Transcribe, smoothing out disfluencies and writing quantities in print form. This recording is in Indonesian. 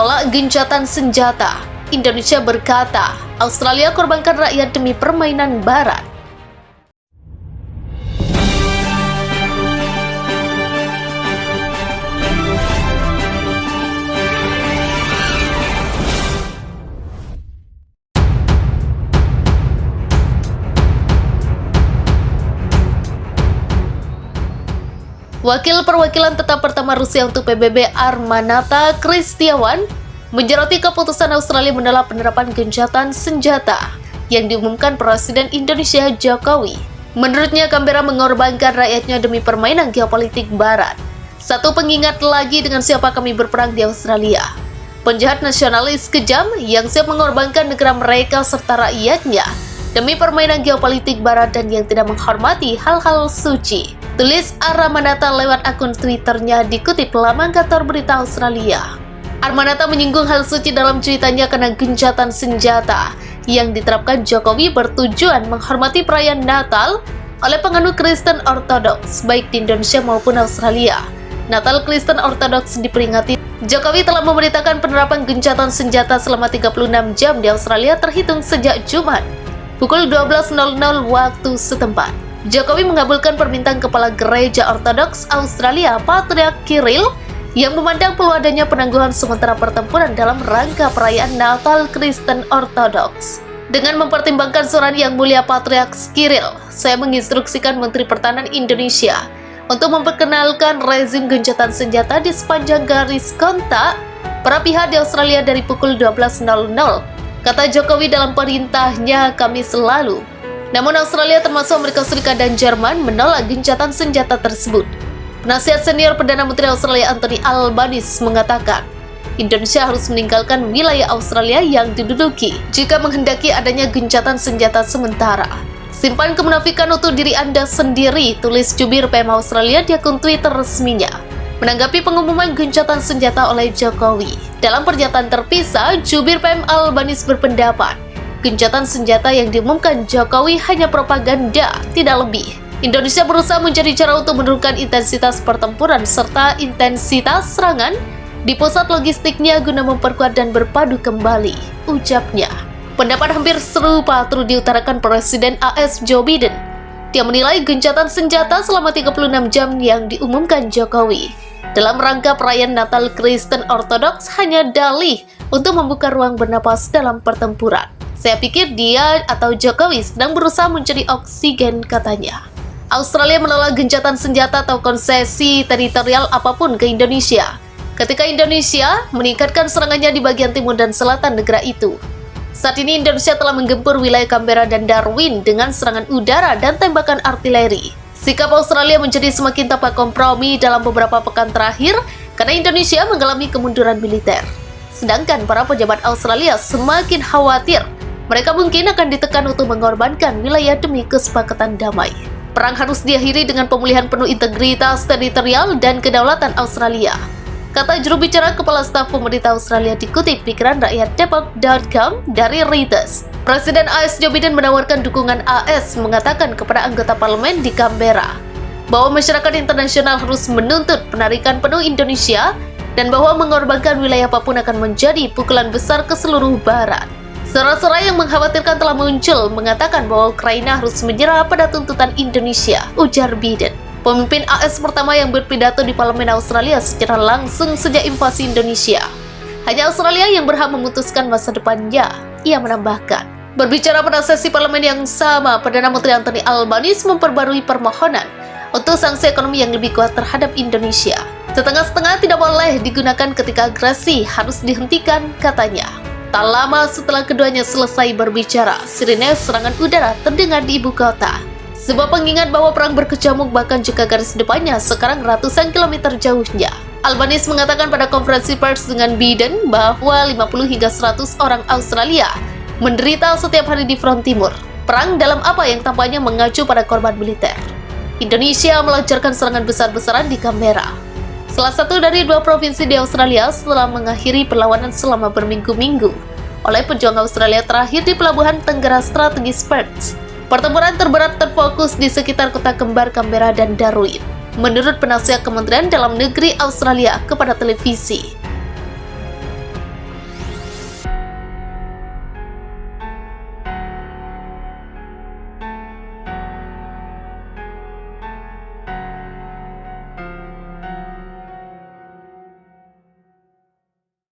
menolak gencatan senjata. Indonesia berkata, Australia korbankan rakyat demi permainan Barat. Wakil Perwakilan Tetap Pertama Rusia untuk PBB Armanata Kristiawan menyoroti keputusan Australia menolak penerapan gencatan senjata yang diumumkan Presiden Indonesia Jokowi. Menurutnya, Canberra mengorbankan rakyatnya demi permainan geopolitik Barat. Satu pengingat lagi dengan siapa kami berperang di Australia. Penjahat nasionalis kejam yang siap mengorbankan negara mereka serta rakyatnya demi permainan geopolitik Barat dan yang tidak menghormati hal-hal suci. Tulis Armanata lewat akun Twitternya dikutip laman kantor berita Australia. Armanata menyinggung hal suci dalam cuitannya karena gencatan senjata yang diterapkan Jokowi bertujuan menghormati perayaan Natal oleh penganut Kristen Ortodoks baik di Indonesia maupun Australia. Natal Kristen Ortodoks diperingati. Jokowi telah memberitakan penerapan gencatan senjata selama 36 jam di Australia terhitung sejak Jumat pukul 12.00 waktu setempat. Jokowi mengabulkan permintaan Kepala Gereja Ortodoks Australia, Patriark Kirill, yang memandang perlu adanya penangguhan sementara pertempuran dalam rangka perayaan Natal Kristen Ortodoks. Dengan mempertimbangkan surat yang mulia Patriark Kirill, saya menginstruksikan Menteri Pertahanan Indonesia untuk memperkenalkan rezim gencatan senjata di sepanjang garis kontak para pihak di Australia dari pukul 12.00, kata Jokowi dalam perintahnya Kamis lalu. Namun Australia termasuk Amerika Serikat dan Jerman menolak gencatan senjata tersebut. Penasihat senior Perdana Menteri Australia Anthony Albanese mengatakan, Indonesia harus meninggalkan wilayah Australia yang diduduki jika menghendaki adanya gencatan senjata sementara. Simpan kemunafikan untuk diri Anda sendiri, tulis jubir PM Australia di akun Twitter resminya. Menanggapi pengumuman gencatan senjata oleh Jokowi, dalam pernyataan terpisah, jubir PM Albanese berpendapat, gencatan senjata yang diumumkan Jokowi hanya propaganda, tidak lebih. Indonesia berusaha mencari cara untuk menurunkan intensitas pertempuran serta intensitas serangan di pusat logistiknya guna memperkuat dan berpadu kembali, ucapnya. Pendapat hampir serupa turut diutarakan Presiden AS Joe Biden. Dia menilai gencatan senjata selama 36 jam yang diumumkan Jokowi dalam rangka perayaan Natal Kristen Ortodoks hanya dalih untuk membuka ruang bernapas dalam pertempuran. Saya pikir dia atau Jokowi sedang berusaha mencari oksigen, katanya. Australia menolak gencatan senjata atau konsesi teritorial apapun ke Indonesia ketika Indonesia meningkatkan serangannya di bagian timur dan selatan negara itu. Saat ini Indonesia telah menggempur wilayah Canberra dan Darwin dengan serangan udara dan tembakan artileri. Sikap Australia menjadi semakin tanpa kompromi dalam beberapa pekan terakhir karena Indonesia mengalami kemunduran militer. Sedangkan para pejabat Australia semakin khawatir mereka mungkin akan ditekan untuk mengorbankan wilayah demi kesepakatan damai. Perang harus diakhiri dengan pemulihan penuh integritas teritorial dan kedaulatan Australia, kata juru bicara Kepala Staf Pemerintah Australia dikutip pikiran rakyat Depok.com dari Reuters. Presiden AS Joe Biden menawarkan dukungan AS mengatakan kepada anggota parlemen di Canberra bahwa masyarakat internasional harus menuntut penarikan penuh Indonesia dan bahwa mengorbankan wilayah apapun akan menjadi pukulan besar ke seluruh Barat. Suara-suara yang mengkhawatirkan telah muncul mengatakan bahwa Ukraina harus menyerah pada tuntutan Indonesia, ujar Biden. Pemimpin AS pertama yang berpidato di Parlemen Australia secara langsung sejak invasi Indonesia. Hanya Australia yang berhak memutuskan masa depannya, ia menambahkan. Berbicara pada sesi parlemen yang sama, Perdana Menteri Anthony Albanese memperbarui permohonan untuk sanksi ekonomi yang lebih kuat terhadap Indonesia. Setengah-setengah tidak boleh digunakan ketika agresi harus dihentikan, katanya. Tak lama setelah keduanya selesai berbicara, sirine serangan udara terdengar di ibu kota. Sebuah pengingat bahwa perang berkecamuk bahkan jika garis depannya sekarang ratusan kilometer jauhnya. Albanese mengatakan pada konferensi pers dengan Biden bahwa 50 hingga 100 orang Australia menderita setiap hari di front timur. Perang dalam apa yang tampaknya mengacu pada korban militer. Indonesia melancarkan serangan besar-besaran di Canberra, salah satu dari 2 provinsi di Australia setelah mengakhiri perlawanan selama berminggu-minggu oleh pejuang Australia terakhir di pelabuhan Tenggara strategis Perth. Pertempuran terberat terfokus di sekitar kota kembar Canberra dan Darwin, menurut penasihat Kementerian Dalam Negeri Australia kepada televisi.